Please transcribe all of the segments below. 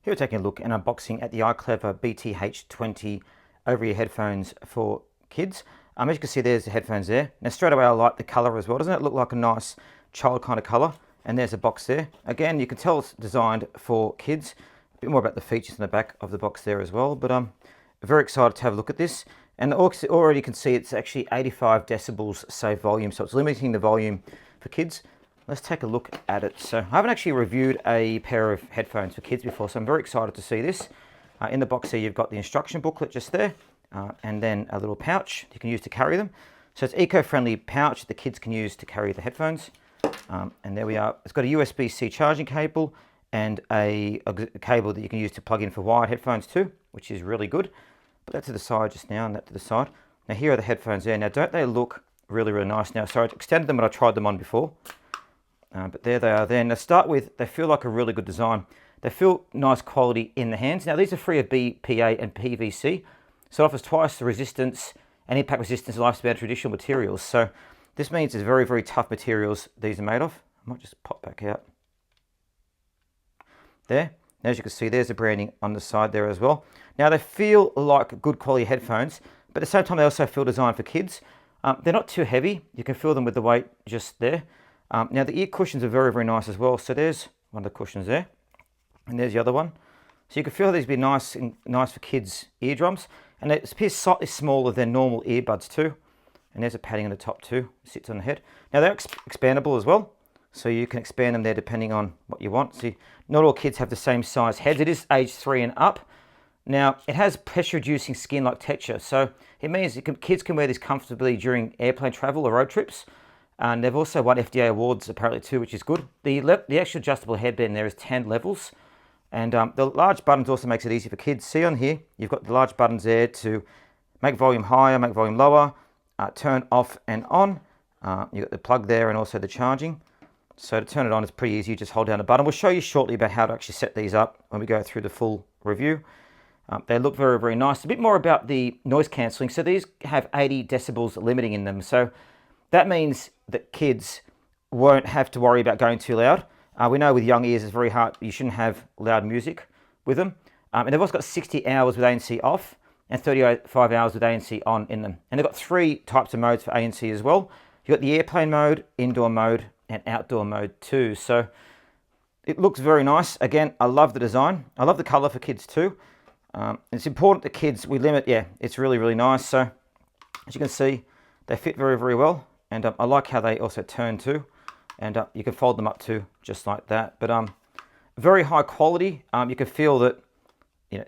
Here we're taking a look and unboxing at the iClever BTH20 over-ear headphones for kids. As you can see, there's the headphones there. Now straight away I like the colour as well. Doesn't it look like a nice child kind of colour? And there's a box there. Again, you can tell it's designed for kids. A bit more about the features in the back of the box there as well. But I'm very excited to have a look at this. And already you can see it's actually 85 decibels safe volume. So it's limiting the volume for kids. Let's take a look at it. So I haven't actually reviewed a pair of headphones for kids before, so I'm very excited to see this. In the box here, you've got the instruction booklet just there, and then a little pouch you can use to carry them. So it's eco-friendly pouch the kids can use to carry the headphones. And there we are. It's got a USB-C charging cable and a cable that you can use to plug in for wired headphones too, which is really good. Put that to the side just now and that to the side. Now here are the headphones there. Now don't they look really, really nice? Now, so I extended them, but I tried them on before. But there they are there. Now start with, they feel like a really good design. They feel nice quality in the hands. Now these are free of BPA and PVC, so it offers twice the resistance and impact resistance lifespan of traditional materials. So this means it's very, very tough materials these are made of. I might just pop back out. There. Now, as you can see, there's the branding on the side there as well. Now they feel like good quality headphones, but at the same time they also feel designed for kids. They're not too heavy. You can feel them with the weight just there. Now the ear cushions are very, very nice as well. So there's one of the cushions there, and there's the other one. So you can feel these be nice for kids' eardrums, and it appears slightly smaller than normal earbuds too. And there's a padding on the top too. It sits on the head. Now they're expandable as well, so you can expand them there depending on what you want. See, not all kids have the same size heads. It is age 3 and up. Now it has pressure-reducing skin-like texture, so it means kids can wear this comfortably during airplane travel or road trips. And they've also won FDA awards apparently too, which is good. The actual adjustable headband there is 10 levels. And the large buttons also makes it easy for kids. See on here, you've got the large buttons there to make volume higher, make volume lower, turn off and on. You've got the plug there and also the charging. So to turn it on, it's pretty easy. You just hold down the button. We'll show you shortly about how to actually set these up when we go through the full review. They look very, very nice. A bit more about the noise cancelling. So these have 80 decibels limiting in them. So that means that kids won't have to worry about going too loud. We know with young ears it's very hard. You shouldn't have loud music with them. And they've also got 60 hours with ANC off and 35 hours with ANC on in them. And they've got 3 types of modes for ANC as well. You've got the airplane mode, indoor mode, and outdoor mode too. So it looks very nice. Again, I love the design. I love the color for kids too. It's important that kids, we limit, it's really, really nice. So as you can see, they fit very, very well. And I like how they also turn too. And you can fold them up too, just like that. But very high quality. You can feel that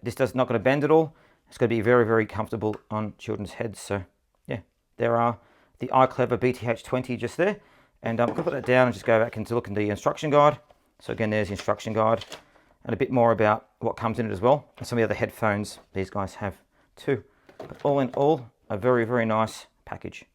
this is not going to bend at all. It's going to be very, very comfortable on children's heads. So yeah, there are the iClever BTH20 just there. And I'm going to put that down and just go back into look in the instruction guide. So again, there's the instruction guide and a bit more about what comes in it as well. And some of the other headphones these guys have too. But all in all, a very, very nice package.